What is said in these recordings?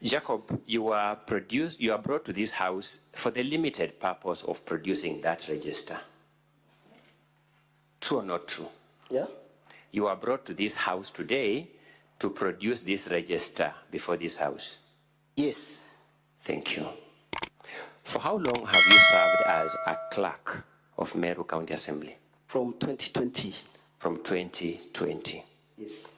Jacob, you are brought to this house for the limited purpose of producing that register. True or not true? Yeah. You are brought to this house today to produce this register before this house. Yes. Thank you. For how long have you served as a clerk of Meru County Assembly? From 2020. From 2020. Yes.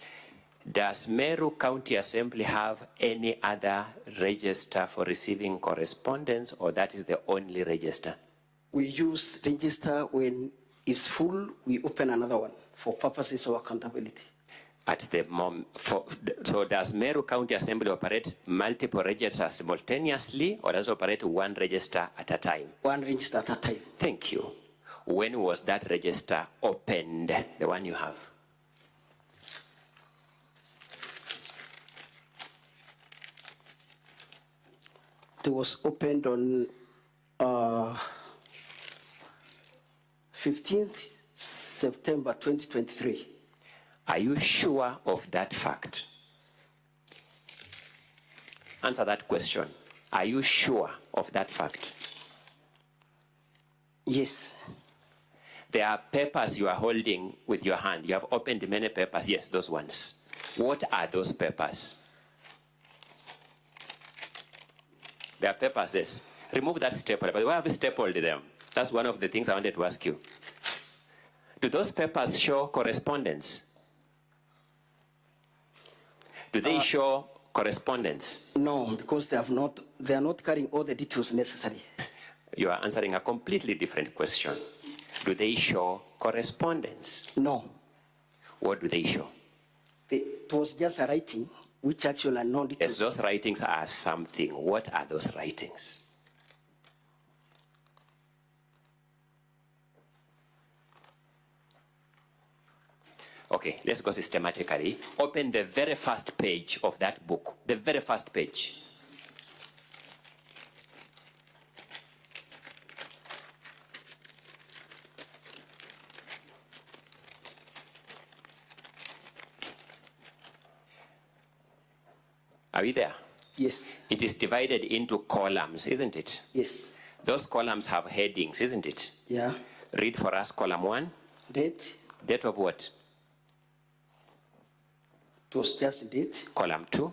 Does Meru County Assembly have any other register for receiving correspondence, or that is the only register? We use register when it's full, we open another one for purposes of accountability. At the moment, so does Meru County Assembly operate multiple registers simultaneously, or does it operate one register at a time? One register at a time. Thank you. When was that register opened, the one you have? It was opened on 15th September 2023. Are you sure of that fact? Answer that question. Are you sure of that fact? Yes. There are papers you are holding with your hand. You have opened many papers. Yes, those ones. What are those papers? There are papers, yes. Remove that stapler, but why have you stapled them? That's one of the things I wanted to ask you. Do those papers show correspondence? Do they show correspondence? No, because they are not carrying all the details necessary. You are answering a completely different question. Do they show correspondence? No. What do they show? It was just a writing, which actually are not details. Yes, those writings are something. What are those writings? Okay, let's go systematically. Open the very first page of that book. The very first page. Are we there? Yes. It is divided into columns, isn't it? Yes. Those columns have headings, isn't it? Yeah. Read for us column 1. Date. Date of what? It was just date. Column 2.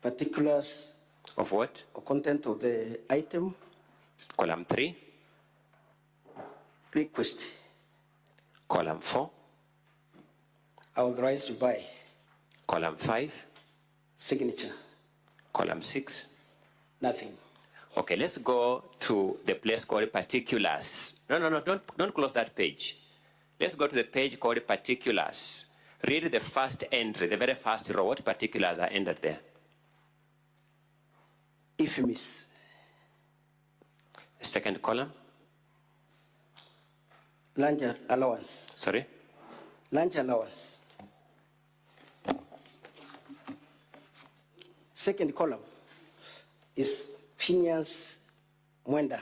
Particulars. Of what? Or content of the item. Column 3. Request. Column 4. Authorized to buy. Column 5. Signature. Column 6. Nothing. Okay, let's go to the place called particulars. No, don't close that page. Let's go to the page called particulars. Read the first entry, the very first row. What particulars are entered there? Infamous. The second column? Lunch allowance. Sorry? Lunch allowance. Second column is Phineas Mwenda.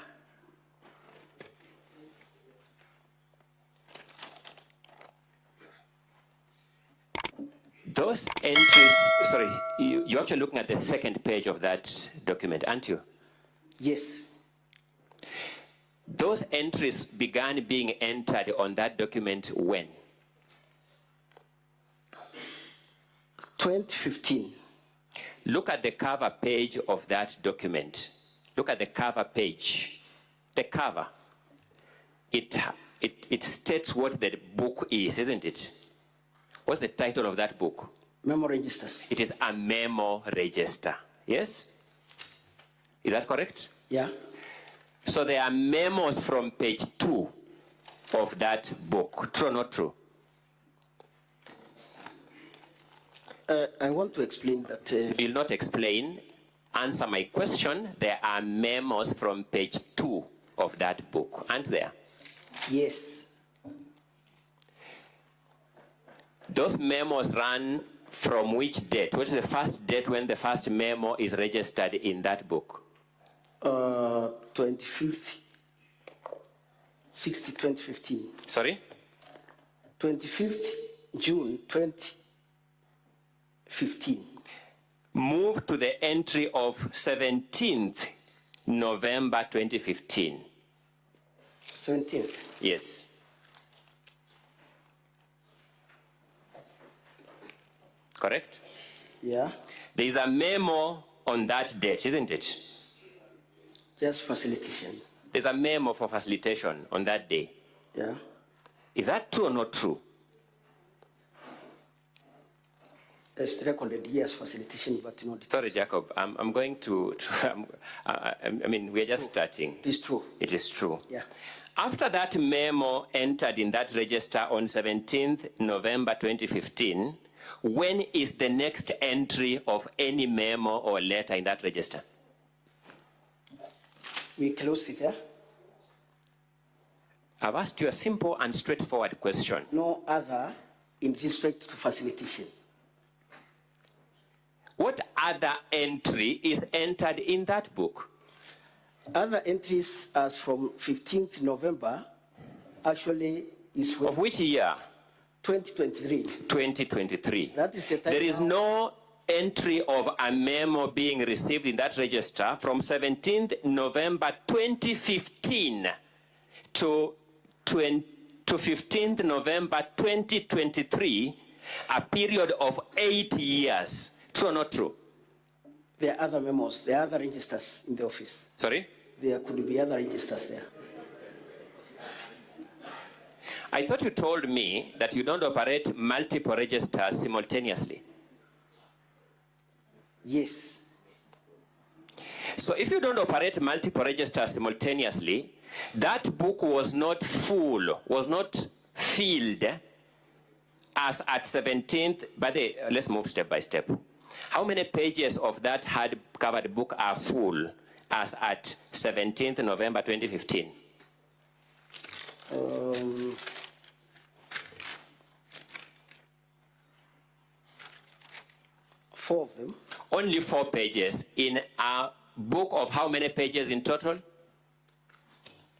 Those entries, sorry, you're actually looking at the second page of that document, aren't you? Yes. Those entries began being entered on that document when? 2015. Look at the cover page of that document. Look at the cover page. The cover. It states what the book is, isn't it? What's the title of that book? Memo registers. It is a memo register. Yes? Is that correct? Yeah. So there are memos from page 2 of that book. True or not true? I want to explain that. Will not explain. Answer my question. There are memos from page 2 of that book, aren't there? Yes. Those memos run from which date? What is the first date when the first memo is registered in that book? 25th, 2015. Sorry? 25th June 2015. Move to the entry of 17th November 2015. 17th. Yes. Correct? Yeah. There is a memo on that date, isn't it? Just facilitation. There's a memo for facilitation on that day. Yeah. Is that true or not true? It's recorded, yes, facilitation, but not. Sorry, Jacob. I'm going to I mean, we're just starting. It is true. It is true. Yeah. After that memo entered in that register on 17th November 2015, when is the next entry of any memo or letter in that register? We closed it, yeah? I've asked you a simple and straightforward question. No other in respect to facilitation. What other entry is entered in that book? Other entries as from 15th November actually is Of which year? 2023. 2023. That is the time. There is no entry of a memo being received in that register from 17th November 2015 to 15th November 2023, a period of 8 years. True or not true? There are other memos, there are other registers in the office. Sorry? There could be other registers there. I thought you told me that you don't operate multiple registers simultaneously. Yes. So if you don't operate multiple registers simultaneously, that book was not full, was not filled as at 17th, but let's move step by step. How many pages of that hard-covered book are full as at 17th November 2015? 4 of them. Only 4 pages in a book of how many pages in total?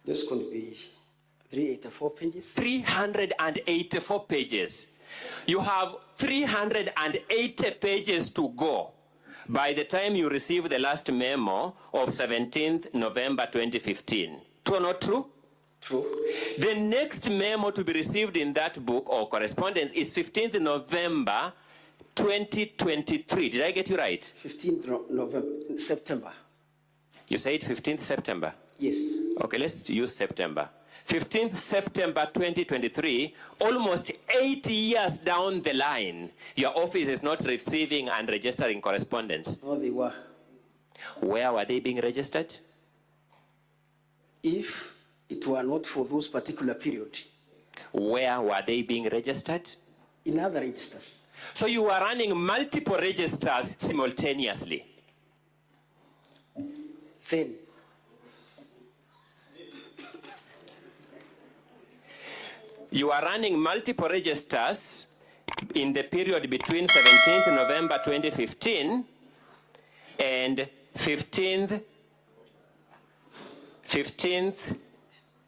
This could be 384 pages. 384 pages. You have 380 pages to go by the time you receive the last memo of 17th November 2015. True or not true? True. The next memo to be received in that book or correspondence is 15th November 2023. Did I get you right? 15th November, September. You said 15th September? Yes. Okay, let's use September. 15th September 2023, almost 8 years down the line, your office is not receiving and registering correspondence. No, they were. Where were they being registered? If it were not for those particular period. Where were they being registered? In other registers. So you were running multiple registers simultaneously. Then. You are running multiple registers in the period between 17th November 2015 and 15th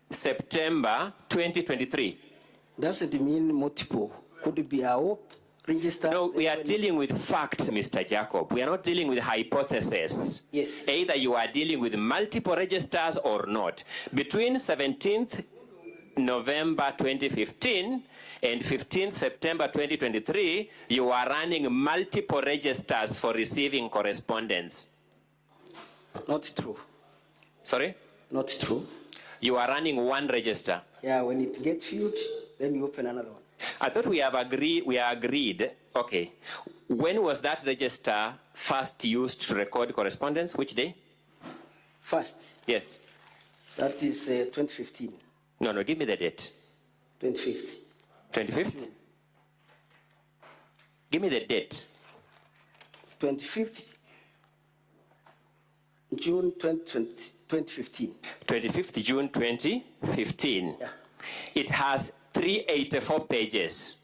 September 2023. Doesn't mean multiple. Could it be our register? No, we are dealing with facts, Mr. Jacob. We are not dealing with hypotheses. Yes. Either you are dealing with multiple registers or not. Between 17th November 2015 and 15th September 2023, you are running multiple registers for receiving correspondence. Not true. Sorry? Not true. You are running one register. Yeah, when it gets filled, then you open another one. I thought we agreed, okay. When was that register first used to record correspondence? Which day? First. Yes. That is 2015. No, give me the date. 25th. 25th? Give me the date. 25th June 2015. 25th June 2015. Yeah. It has 384 pages.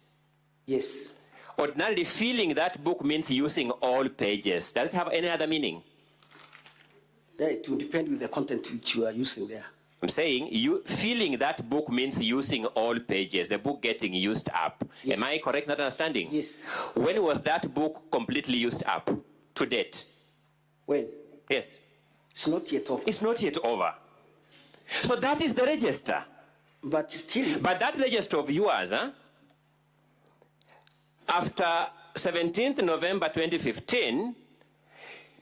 Yes. Ordinarily, filling that book means using all pages. Does it have any other meaning? Yeah, it will depend with the content which you are using there. I'm saying filling that book means using all pages, the book getting used up. Yes. Am I correct in that understanding? Yes. When was that book completely used up? to date. When? Yes. It's not yet over. It's not yet over. So that is the register. But still. But that register of yours, after 17th November 2015,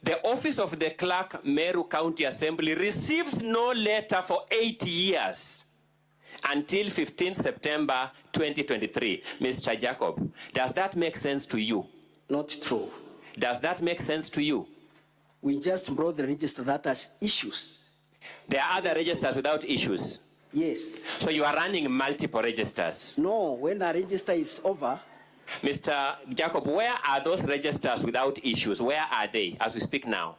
the office of the clerk, Meru County Assembly, receives no letter for 8 years until 15th September 2023. Mr. Jacob, does that make sense to you? Not true. Does that make sense to you? We just brought the register that has issues. There are other registers without issues. Yes. So you are running multiple registers. No, when a register is over. Mr. Jacob, where are those registers without issues? Where are they as we speak now?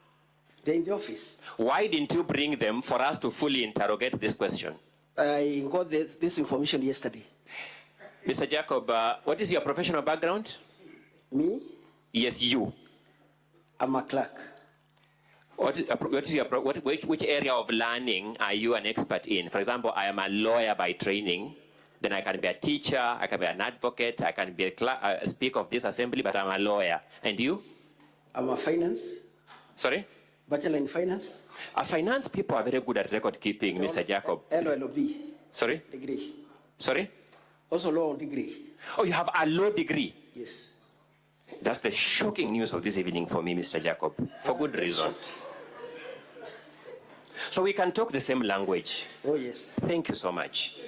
They're in the office. Why didn't you bring them for us to fully interrogate this question? I got this information yesterday. Mr. Jacob, what is your professional background? Me? Yes, you. I'm a clerk. Which area of learning are you an expert in? For example, I am a lawyer by training. Then I can be a teacher, I can be an advocate, I can be a speaker of this assembly, but I'm a lawyer. And you? I'm a finance. Sorry? Bachelor in finance. Finance people are very good at record keeping, Mr. Jacob. LLB. Sorry? Degree. Sorry? Also law degree. Oh, you have a law degree? Yes. That's the shocking news of this evening for me, Mr. Jacob, for good reason. So we can talk the same language. Oh, yes. Thank you so much.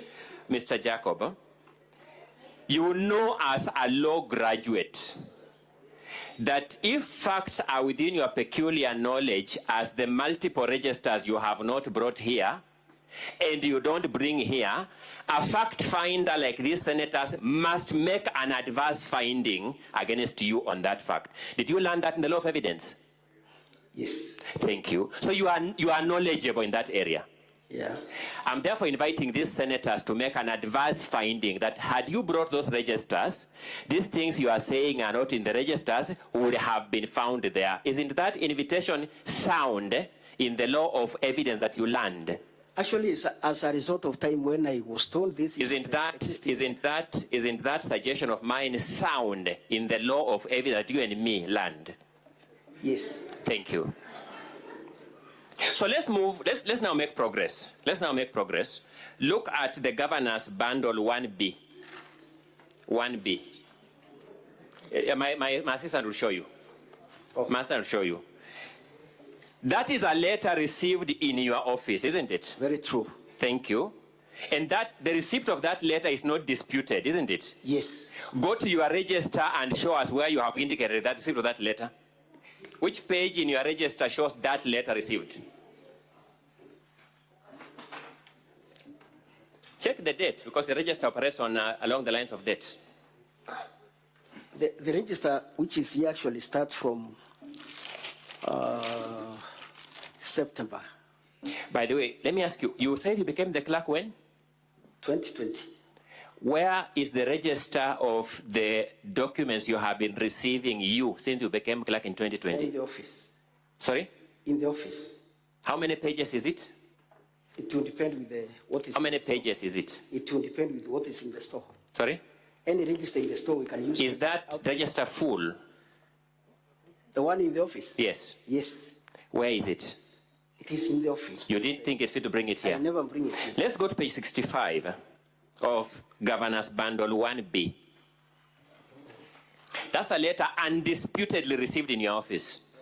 Mr. Jacob, you know as a law graduate that if facts are within your peculiar knowledge as the multiple registers you have not brought here and you don't bring here, a fact finder like these senators must make an adverse finding against you on that fact. Did you learn that in the law of evidence? Yes. Thank you. So you are knowledgeable in that area. Yeah. I'm therefore inviting these senators to make an adverse finding that had you brought those registers, these things you are saying are not in the registers would have been found there. Isn't that invitation sound in the law of evidence that you learned? Actually, it's as a result of time when I was told this. Isn't that suggestion of mine sound in the law of evidence that you and me learned? Yes. Thank you. So let's move, let's now make progress. Let's now make progress. Look at the governor's bundle 1B. 1B. My assistant will show you. Oh. My assistant will show you. That is a letter received in your office, isn't it? Very true. Thank you. And that the receipt of that letter is not disputed, isn't it? Yes. Go to your register and show us where you have indicated that receipt of that letter. Which page in your register shows that letter received? Check the date, because the register operates on along the lines of dates. The register, which is here, actually starts from September. By the way, let me ask you, you said you became the clerk when? 2020. Where is the register of the documents you have been receiving since you became clerk in 2020? In the office. Sorry? In the office. How many pages is it? It will depend with what is. How many pages is it? It will depend with what is in the store. Sorry? Any register in the store we can use. Is that register full? The one in the office? Yes. Yes. Where is it? It is in the office. You didn't think it's fit to bring it here? I never bring it here. Let's go to page 65 of Governor's Bundle 1B. That's a letter undisputedly received in your office.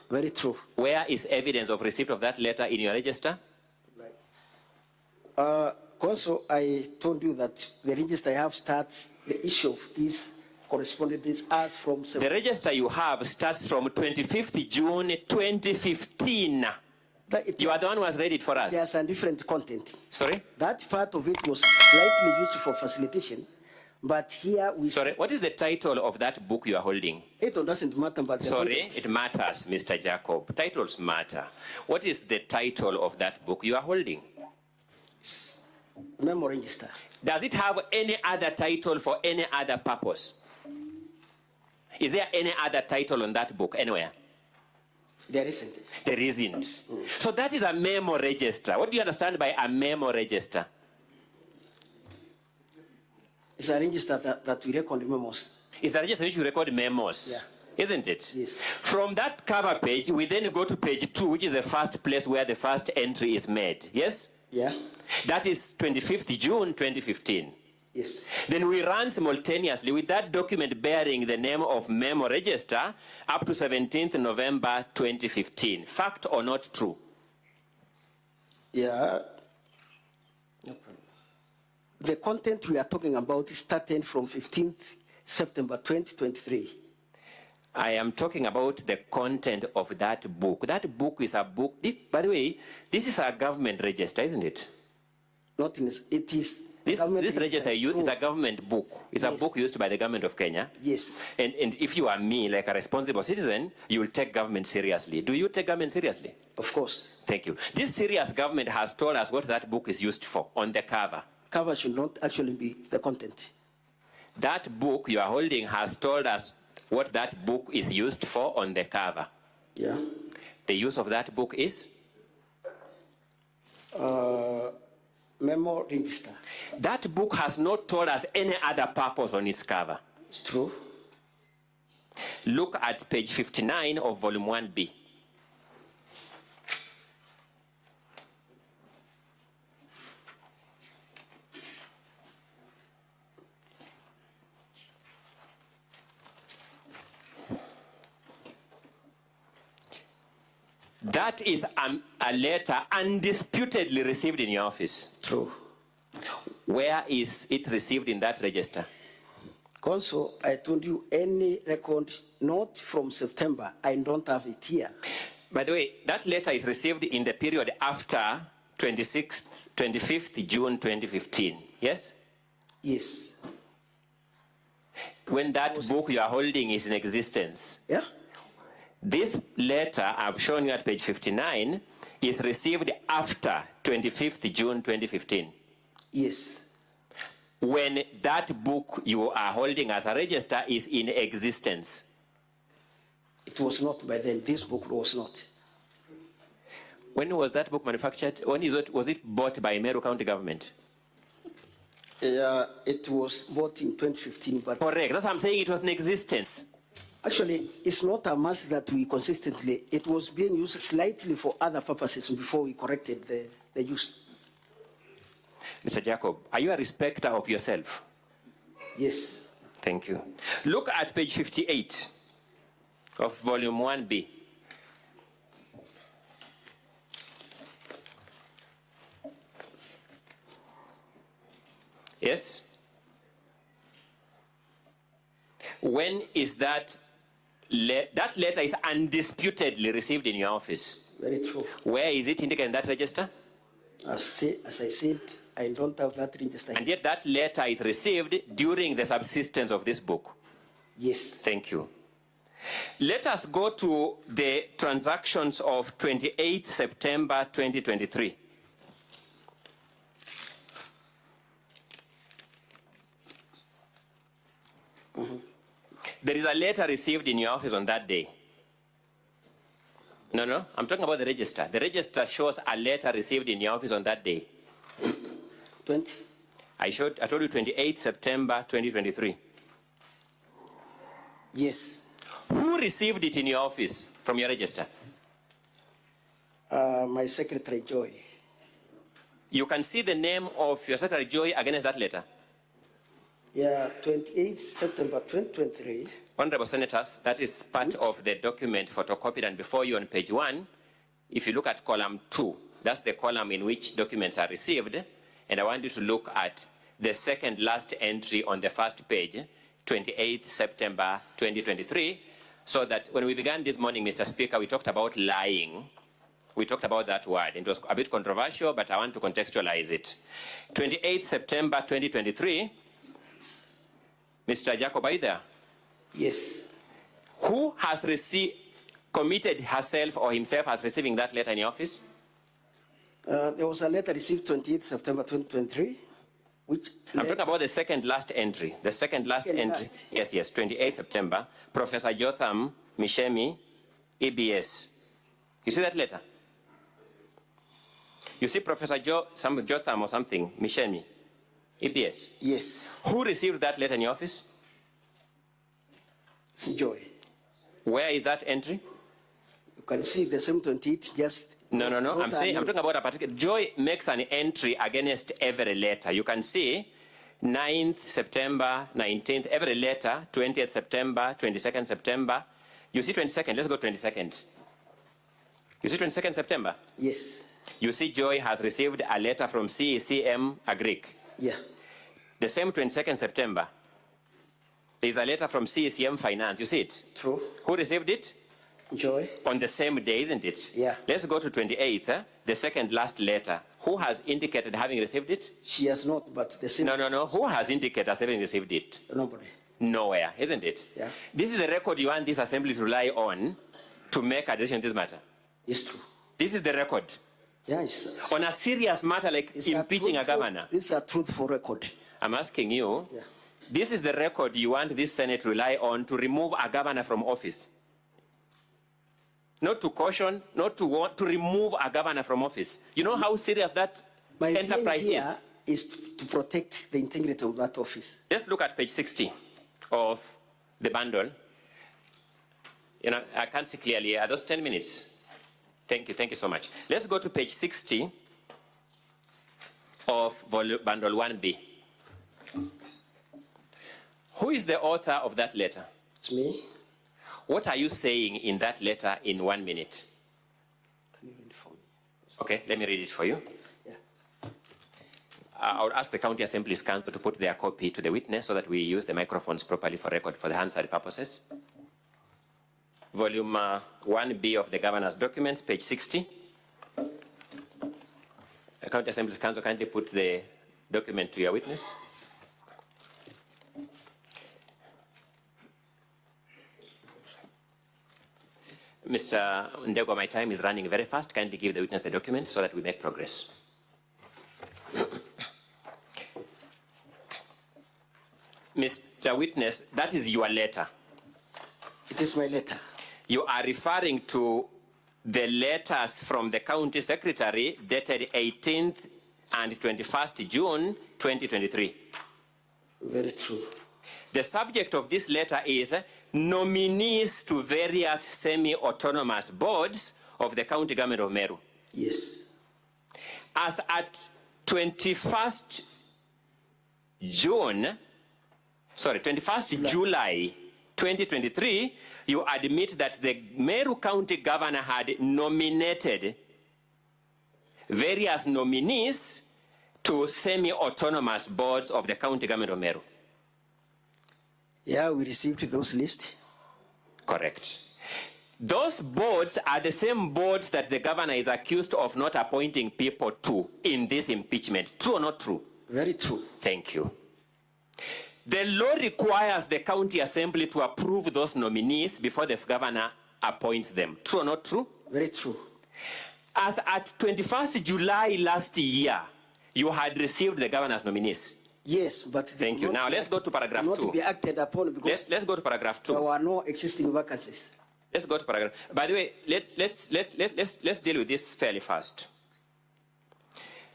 Very true. Where is evidence of receipt of that letter in your register? Also, I told you that the register I have starts the issue of this correspondence as from. The register you have starts from 25th June 2015. You are the one who has read it for us. There's a different content. Sorry? That part of it was slightly used for facilitation, but here we. Sorry, what is the title of that book you are holding? It doesn't matter, but. Sorry, it matters, Mr. Jacob. Titles matter. What is the title of that book you are holding? Memo register. Does it have any other title for any other purpose? Is there any other title on that book anywhere? There isn't. There isn't. So that is a memo register. What do you understand by a memo register? It's a register that we record memos. It's a register in which you record memos. Yeah. isn't it? Yes. From that cover page, we then go to page 2, which is the first place where the first entry is made. Yes? Yeah. That is 25th June 2015. Yes. Then we run simultaneously with that document bearing the name of Memo Register up to 17th November 2015. Fact or not true? Yeah. No problem. The content we are talking about is starting from 15th September 2023. I am talking about the content of that book. That book is a book. By the way, this is a government register, isn't it? Not in it is. This register is a government book. It's Yes. a book used by the government of Kenya. Yes. And if you are me, like a responsible citizen, you will take government seriously. Do you take government seriously? Of course. Thank you. This serious government has told us what that book is used for on the cover. Cover should not actually be the content. That book you are holding has told us what that book is used for on the cover. Yeah. The use of that book is? Memo register. That book has not told us any other purpose on its cover. It's true. Look at page 59 of volume 1B. That is a letter undisputedly received in your office. True. Where is it received in that register? Also, I told you any record not from September, I don't have it here. By the way, that letter is received in the period after 25th June 2015, yes? Yes. When that book you are holding is in existence. Yeah? This letter I've shown you at page 59 is received after 25th June 2015. Yes. When that book you are holding as a register is in existence. It was not by then. This book was not. When was that book manufactured? When was it bought by Meru County government? It was bought in 2015, but Correct. That's what I'm saying. It was in existence. actually, it's not a must that we consistently. It was being used slightly for other purposes before we corrected the use. Mr. Jacob, are you a respecter of yourself? Yes. Thank you. Look at page 58 of volume 1B. Yes? When is that? That letter is undisputedly received in your office. Very true. Where is it indicated in that register? As I said, I don't have that register. And yet that letter is received during the subsistence of this book. Yes. Thank you. Let us go to the transactions of 28 September 2023. There is a letter received in your office on that day. No, I'm talking about the register. The register shows a letter received in your office on that day. 20? I told you 28 September 2023. Yes. Who received it in your office from your register? My secretary, Joy. You can see the name of your secretary, Joy, against that letter. Yeah, 28 September 2023. Honorable Senators, that is part of the document photocopied and before you on page 1. If you look at column 2, that's the column in which documents are received. And I want you to look at the second last entry on the first page, 28 September 2023, so that when we began this morning, Mr. Speaker, we talked about lying. We talked about that word. It was a bit controversial, but I want to contextualize it. 28 September 2023, Mr. Jacob, are you there? Yes. Who has committed herself or himself as receiving that letter in your office? There was a letter received 28 September 2023, which... I'm talking about the second last entry. The second last entry. Yes, 28 September. Professor Jotham Mishemi, EBS. You see that letter? You see Professor Jotham or something, Mishemi, EBS? Yes. Who received that letter in your office? It's Joy. Where is that entry? You can see the same 28 just... No. I'm talking about a particular... Joy makes an entry against every letter. You can see 9th September, 19th, every letter, 20th September, 22nd September. You see 22nd, let's go 22nd. You see 22nd September? Yes. You see Joy has received a letter from CECM Agric. Yeah. The same 22nd September, there's a letter from CECM Finance. You see it? True. Who received it? Joy. On the same day, isn't it? Yeah. Let's go to 28th, the second last letter. Who has indicated having received it? She has not, but the same... No. Who has indicated as having received it? Nobody. Nowhere, isn't it? Yeah. This is the record you want this assembly to rely on to make a decision on this matter. It's true. This is the record. Yeah, it's on a serious matter like impeaching a governor. This is a truthful record. I'm asking you, yeah. This is the record you want this Senate to rely on to remove a governor from office. Not to caution, not to want to remove a governor from office. You know how serious that enterprise is to protect the integrity of that office. Let's look at page 60 of the bundle. You know, I can't see clearly. Are those 10 minutes? Thank you so much. Let's go to page 60 of bundle 1B. Who is the author of that letter? It's me. What are you saying in that letter in 1 minute? Can you read it for me? Okay, let me read it for you. Yeah. I would ask the County Assembly's Council to put their copy to the witness so that we use the microphones properly for record for the Hansard purposes. Volume 1B of the Governor's documents, page 60. The County Assembly's Council, kindly put the document to your witness. Mr. Ndego, my time is running very fast. Kindly give the witness the document so that we make progress. Mr. Witness, that is your letter. It is my letter. You are referring to the letters from the County Secretary dated 18th and 21st June 2023. Very true. The subject of this letter is nominees to various semi-autonomous boards of the County Government of Meru. Yes. As at 21st July 2023, you admit that the Meru County Governor had nominated various nominees to semi-autonomous boards of the County Government of Meru. Yeah, we received those lists. Correct. Those boards are the same boards that the governor is accused of not appointing people to in this impeachment. True or not true? Very true. Thank you. The law requires the County Assembly to approve those nominees before the governor appoints them. True or not true? Very true. As at 21st July last year, you had received the governor's nominees. Yes, but thank you. Now let's go to paragraph 2. Not to be acted upon because let's go to paragraph 2. There were no existing vacancies. Let's go to paragraph. By the way, let's deal with this fairly fast.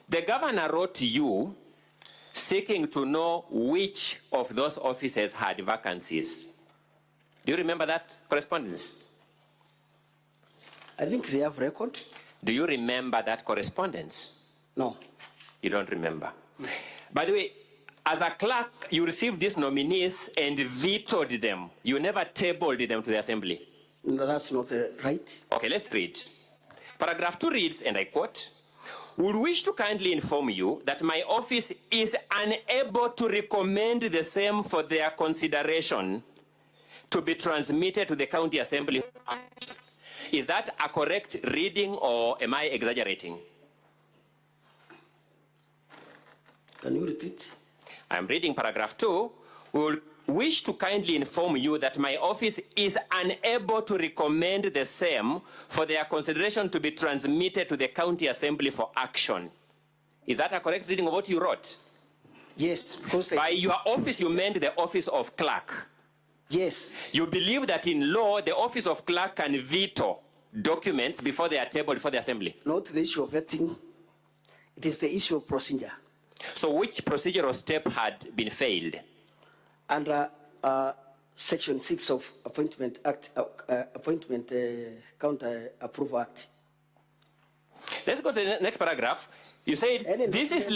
The governor wrote to you seeking to know which of those offices had vacancies. Do you remember that correspondence? I think they have record. Do you remember that correspondence? No. You don't remember. By the way, as a clerk, you received these nominees and vetoed them. You never tabled them to the assembly. No, that's not right. Okay, let's read. Paragraph 2 reads, and I quote, "Would wish to kindly inform you that my office is unable to recommend the same for their consideration to be transmitted to the County Assembly." Is that a correct reading or am I exaggerating? Can you repeat? I'm reading paragraph 2. We will wish to kindly inform you that my office is unable to recommend the same for their consideration to be transmitted to the County Assembly for action. Is that a correct reading of what you wrote? Yes, because by your office you meant the office of clerk. Yes. You believe that in law the office of clerk can veto documents before they are tabled before the assembly? Not the issue of vetting. It is the issue of procedure. So which procedural step had been failed? Under Section 6 of Appointment Act, Appointment Counter Approval Act. Let's go to the next paragraph. You said this is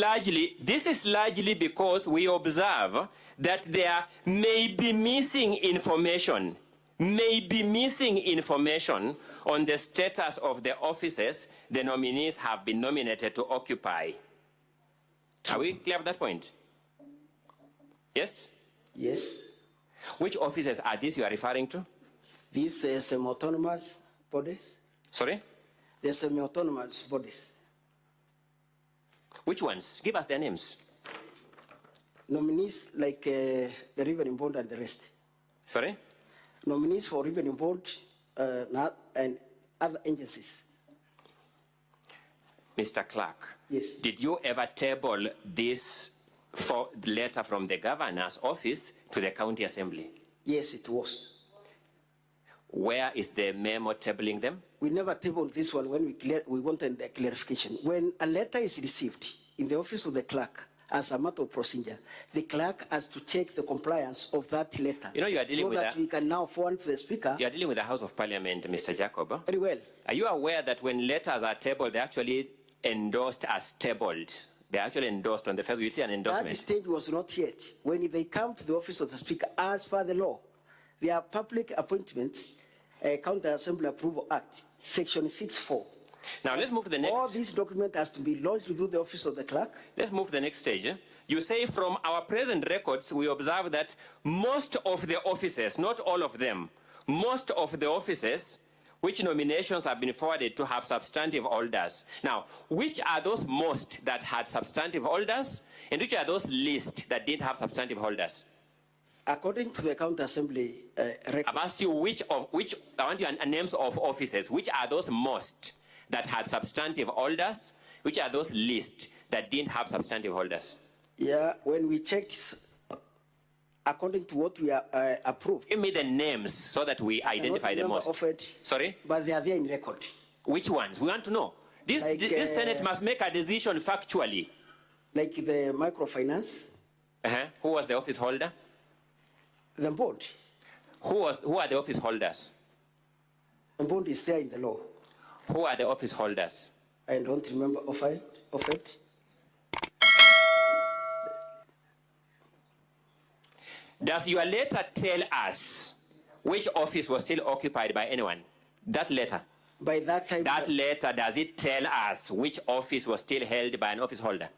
largely because we observe that there may be missing information on the status of the offices the nominees have been nominated to occupy. Are we clear at that point? Yes? Yes. Which offices are these you are referring to? These semi-autonomous bodies. Sorry? The semi-autonomous bodies. Which ones? Give us their names. Nominees like the Revenue Board and the rest. Sorry? Nominees for Revenue Board and other agencies. Mr. Clerk, yes. Did you ever table this letter from the governor's office to the county assembly? Yes, it was. Where is the memo tabling them? We never tabled this one when we wanted the clarification. When a letter is received in the office of the clerk, as a matter of procedure, the clerk has to check the compliance of that letter. You know, you are dealing with that we can now forward to the speaker. You are dealing with the House of Parliament, Mr. Jacob. Very well. Are you aware that when letters are tabled, they're actually endorsed as tabled? They're actually endorsed on the first. You see an endorsement. That stage was not yet. When they come to the office of the speaker, as per the law, they are public appointments, Counter Assembly Approval Act, Section 6(4). Now let's move to the next. All these documents has to be lodged through the office of the clerk. Let's move to the next stage. You say from our present records, we observe that most of the offices, not all of them, most of the offices which nominations have been forwarded to have substantive holders. Now, which are those most that had substantive holders, and which are those least that didn't have substantive holders? According to the County Assembly record. I've asked you which, I want you names of offices. Which are those most that had substantive holders? Which are those least that didn't have substantive holders? Yeah, when we checked, according to what we are approved. Give me the names so that we identify the most. Sorry? But they are there in record. Which ones? We want to know. This Senate must make a decision factually. Like the microfinance. Who was the office holder? The board. Who are the office holders? The board is there in the law. Who are the office holders? I don't remember of it. Does your letter tell us which office was still occupied by anyone? That letter. By that time. That letter, does it tell us which office was still held by an office holder?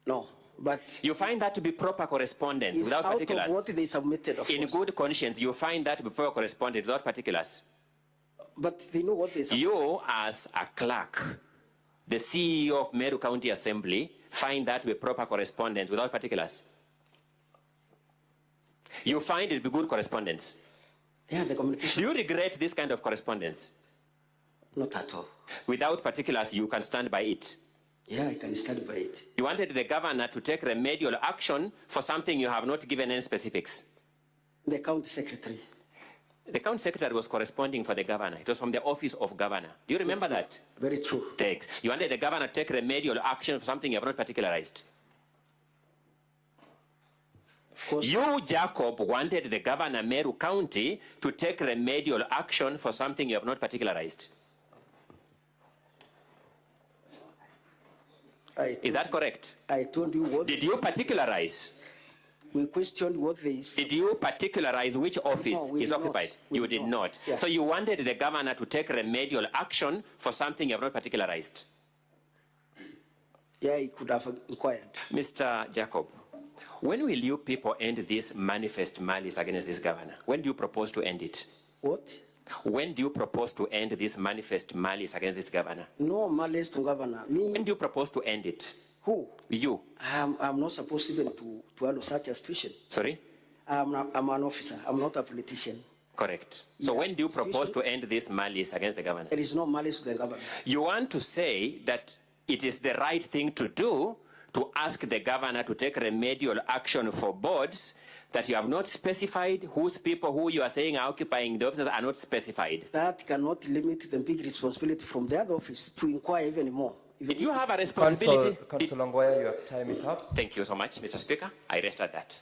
No, but. You find that to be proper correspondence without particulars? Out of what they submitted, of In course. good conscience, you find that to be proper correspondence without particulars? But they know what they submitted. You, as a clerk, the CEO of Meru County Assembly, find that to be proper correspondence without particulars? You find it to be good correspondence? Yeah, the communication. Do you regret this kind of correspondence? Not at all. Without particulars, you can stand by it? Yeah, I can stand by it. You wanted the governor to take remedial action for something you have not given any specifics? The county secretary. The county secretary was corresponding for the governor. It was from the office of governor. Do you remember that? Very true. Thanks. You wanted the governor to take remedial action for something you have not particularized? Of course. You, Jacob, wanted the governor Meru County to take remedial action for something you have not particularized. Is that correct? I told you what. Did you particularize? We questioned what they said. Did you particularize which office is occupied? You did not. Yeah. So you wanted the governor to take remedial action for something you have not particularized? Yeah, he could have inquired. Mr. Jacob, when will you people end this manifest malice against this governor? When do you propose to end it? What? When do you propose to end this manifest malice against this governor? No malice to governor. Me. When do you propose to end it? Who? You. I'm not supposed even to handle such a situation. Sorry? I'm an officer. I'm not a politician. Correct. So Yes. when do you propose to end this malice against the governor? There is no malice to the governor. You want to say that it is the right thing to do to ask the governor to take remedial action for boards that you have not specified, whose people who you are saying are occupying the offices are not specified. That cannot limit the big responsibility from the other office to inquire even more. Did you have a responsibility? Councillor Ngoya, your time is up. Thank you so much, Mr. Speaker. I rest at that.